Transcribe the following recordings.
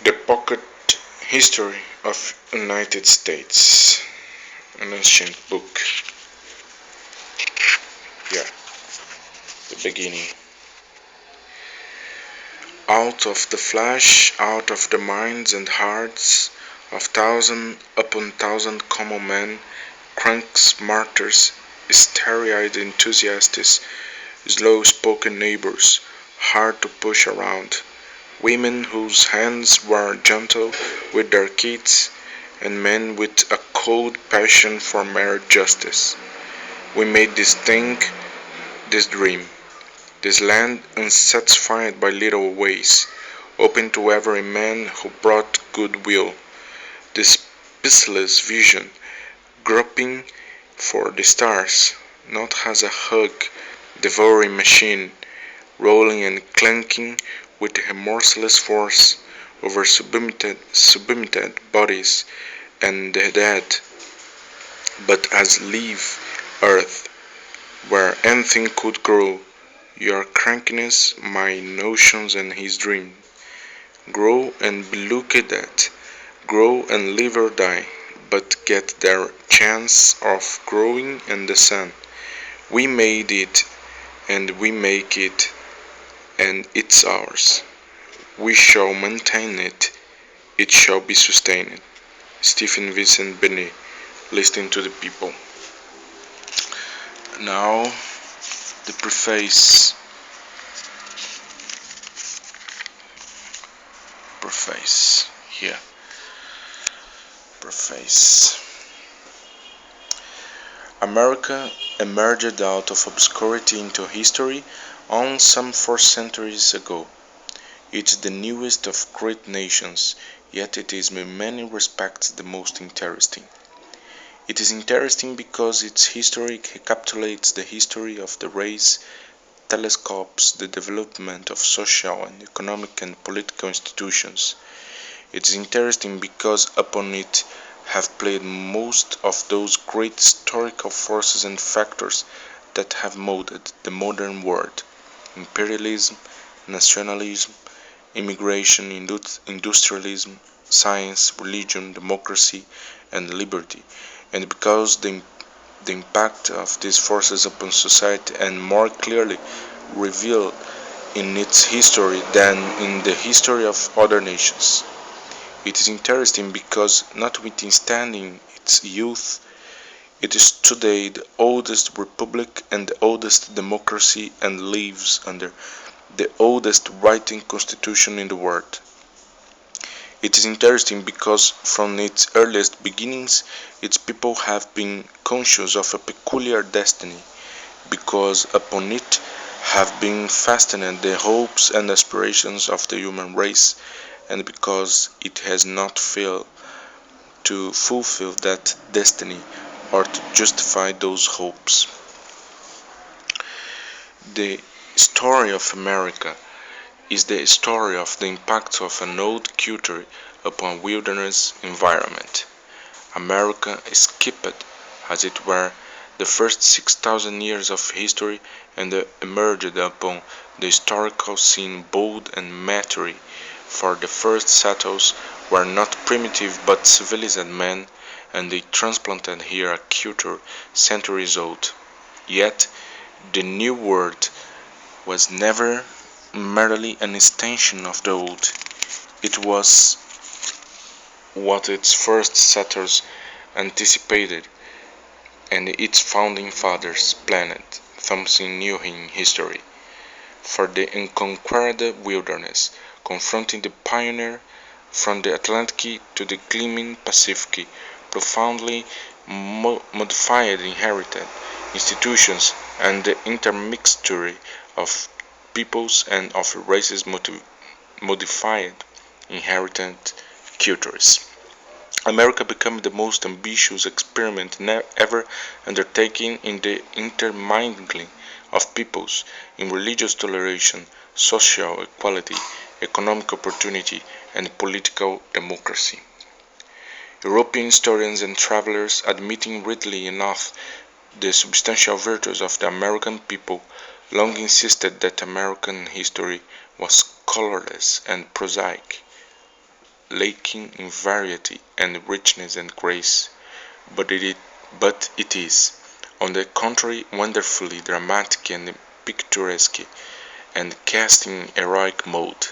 The Pocket History of United States, an ancient book. Yeah, the beginning. Out of the flesh, out of the minds and hearts of thousand upon thousand common men, cranks, martyrs, starry-eyed enthusiasts, slow-spoken neighbors, hard to push around, women whose hands were gentle with their kids, and men with a cold passion for mere justice. We made this thing, this dream, this land unsatisfied by little ways, open to every man who brought good will, this peaceless vision, groping for the stars, not as a hug, devouring machine, rolling and clanking with remorseless force over submitted bodies and the dead, but as live earth, where anything could grow, your crankiness, my notions and his dream. Grow and be looked at, grow and live or die, but get their chance of growing in the sun. We made it, and we make it, and it's ours. We shall maintain it, it shall be sustained. Stephen Vincent Benet, listening to the people. Now, the preface. Preface. Here. Preface. America emerged out of obscurity into history on some 4 centuries ago. It is the newest of great nations, yet it is in many respects the most interesting. It is interesting because its history recapitulates the history of the race, telescopes the development of social and economic and political institutions. It is interesting because upon it have played most of those great historical forces and factors that have molded the modern world: imperialism, nationalism, immigration, industrialism, science, religion, democracy, and liberty, and because the impact of these forces upon society is more clearly revealed in its history than in the history of other nations. It is interesting because, notwithstanding its youth, it is today the oldest republic and the oldest democracy and lives under the oldest written constitution in the world. It is interesting because from its earliest beginnings its people have been conscious of a peculiar destiny, because upon it have been fastened the hopes and aspirations of the human race, and because it has not failed to fulfill that destiny or to justify those hopes. The story of America is the story of the impact of an old culture upon wilderness environment. America skipped, as it were, the first 6,000 years of history and emerged upon the historical scene bold and mature, for the first settlers were not primitive but civilized men, and they transplanted here a culture centuries old. Yet the New World was never merely an extension of the old. It was what its first settlers anticipated and its founding fathers planned, something new in history. For the unconquered wilderness, confronting the pioneer from the Atlantic to the gleaming Pacific, profoundly modified inherited institutions and the intermixture of peoples and of races modified inherited cultures. America became the most ambitious experiment ever undertaken in the intermingling of peoples, in religious toleration, social equality, economic opportunity, and political democracy. European historians and travelers, admitting readily enough the substantial virtues of the American people, long insisted that American history was colorless and prosaic. lacking in variety and richness and grace, but it is, on the contrary, wonderfully dramatic and picturesque, and cast in heroic mode.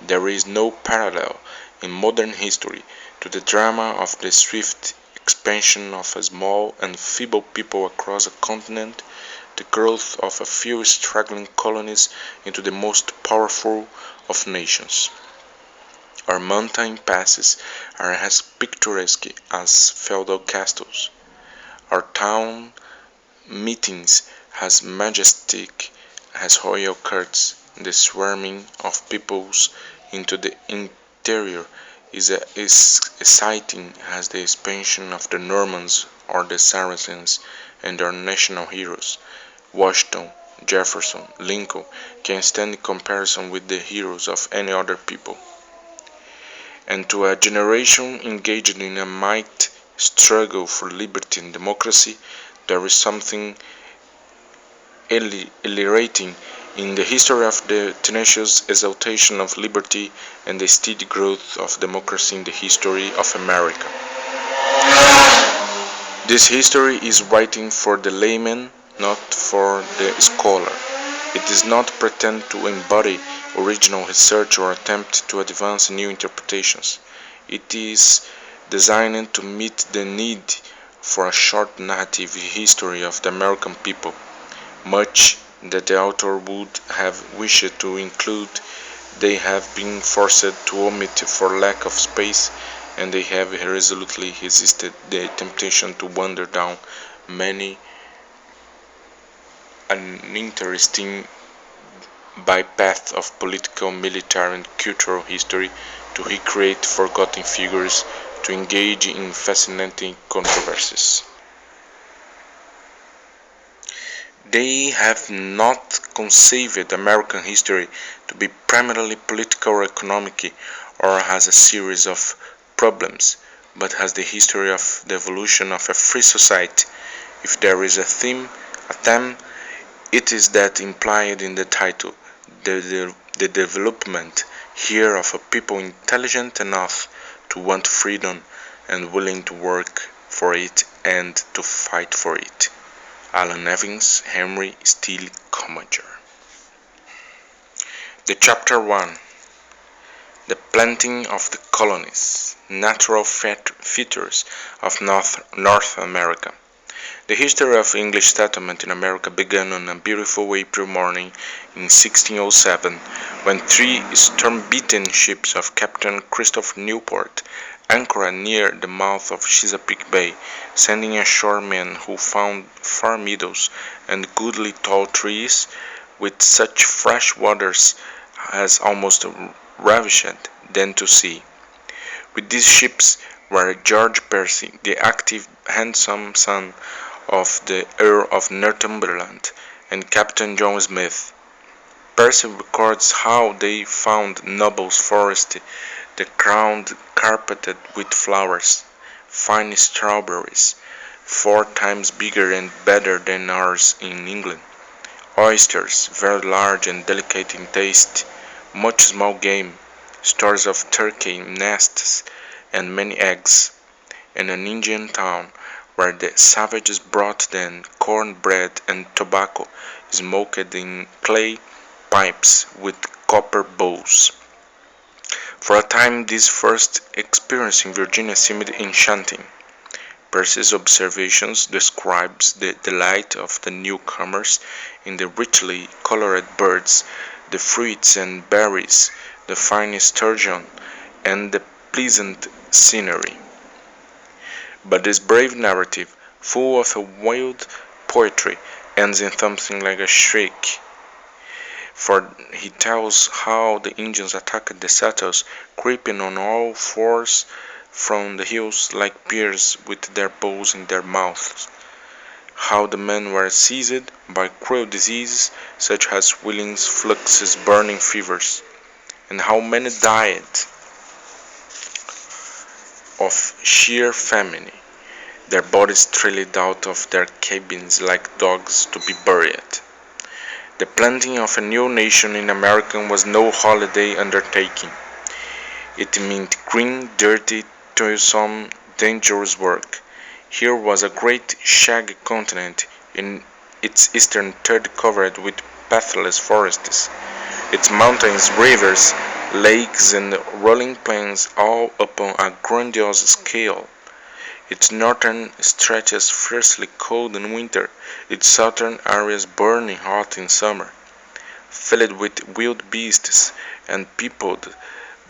There is no parallel in modern history to the drama of the swift expansion of a small and feeble people across a continent, the growth of a few struggling colonies into the most powerful of nations. Our mountain passes are as picturesque as feudal castles. Our town meetings as majestic as royal courts. The swarming of peoples into the interior is as exciting as the expansion of the Normans or the Saracens, and our national heroes, Washington, Jefferson, Lincoln, can stand in comparison with the heroes of any other people. And to a generation engaged in a mighty struggle for liberty and democracy, there is something exhilarating in the history of the tenacious exaltation of liberty and the steady growth of democracy in the history of America. This history is writing for the layman, not for the scholar. It does not pretend to embody original research or attempt to advance new interpretations. It is designed to meet the need for a short narrative history of the American people, much that the author would have wished to include. They have been forced to omit for lack of space, and they have resolutely resisted the temptation to wander down many uninteresting bypaths of political, military, and cultural history, to recreate forgotten figures, to engage in fascinating controversies. They have not conceived American history to be primarily political or economic, or as a series of problems, but as the history of the evolution of a free society. If there is a theme, it is that implied in the title, the development here of a people intelligent enough to want freedom and willing to work for it and to fight for it. Alan Evans, Henry Steele Commager. The Chapter 1. The Planting of the Colonies. Natural Features of North America. The history of English settlement in America began on a beautiful April morning in 1607, when three storm-beaten ships of Captain Christopher Newport anchored near the mouth of Chesapeake Bay, sending ashore men who found far meadows and goodly tall trees, with such fresh waters as almost ravished them to see. With these ships were George Percy, the active, handsome son of the Earl of Northumberland, and Captain John Smith. Percy records how they found Noble's Forest, the ground carpeted with flowers, fine strawberries, 4 times bigger and better than ours in England, oysters, very large and delicate in taste, much small game, stores of turkey nests, and many eggs, and an Indian town where the savages brought them corn bread and tobacco smoked in clay pipes with copper bowls. For a time this first experience in Virginia seemed enchanting. Percy's observations describes the delight of the newcomers in the richly colored birds, the fruits and berries, the fine sturgeon, and the pleasant scenery. But this brave narrative, full of a wild poetry, ends in something like a shriek, for he tells how the Indians attacked the settlers, creeping on all fours from the hills like bears with their bows in their mouths; how the men were seized by cruel diseases such as Williams fluxes, burning fevers, and how many died of sheer famine, their bodies trailed out of their cabins like dogs to be buried. The planting of a new nation in America was no holiday undertaking. It meant green, dirty, toilsome, dangerous work. Here was a great shaggy continent, in its eastern third covered with pathless forests, its mountains, rivers, lakes, and rolling plains all upon a grandiose scale. Its northern stretches fiercely cold in winter, its southern areas burning hot in summer, filled with wild beasts, and peopled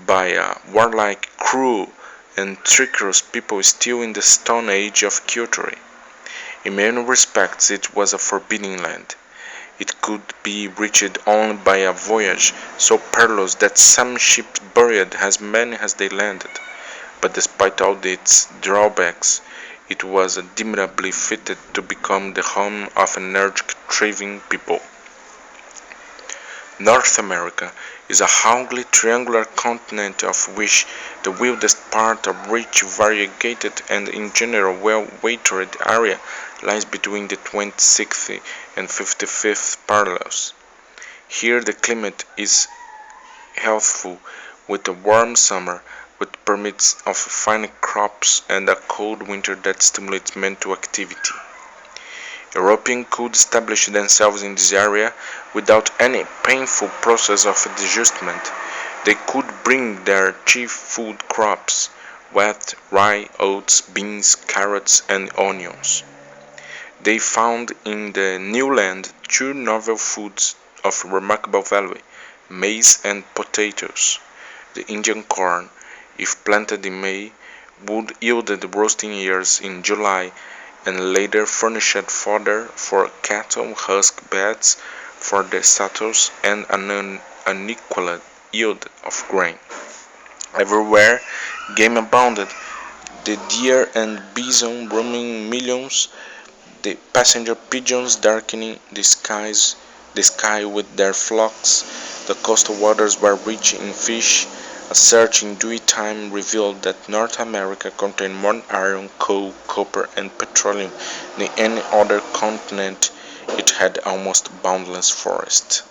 by a warlike, cruel, and treacherous people still in the stone age of culture. In many respects it was a forbidden land. It could be reached only by a voyage so perilous that some ships buried as many as they landed, but despite all its drawbacks, it was admirably fitted to become the home of an energetic, thriving people. North America is a hugely triangular continent of which the wildest part, a rich, variegated, and in general well-watered area, lies between the 26th and 55th parallels. Here the climate is healthful, with a warm summer, which permits of fine crops, and a cold winter that stimulates mental activity. Europeans could establish themselves in this area without any painful process of adjustment. They could bring their chief food crops, wheat, rye, oats, beans, carrots, and onions. They found in the new land two novel foods of remarkable value, maize and potatoes. The Indian corn, if planted in May, would yield the roasting ears in July, and later furnished fodder for cattle, husk beds for the saddles, and an unequaled yield of grain. Everywhere game abounded, the deer and bison roaming millions, the passenger pigeons darkening the sky with their flocks. The coastal waters were rich in fish. A search in due time revealed that North America contained more iron, coal, copper, and petroleum than any other continent. It had almost boundless forests.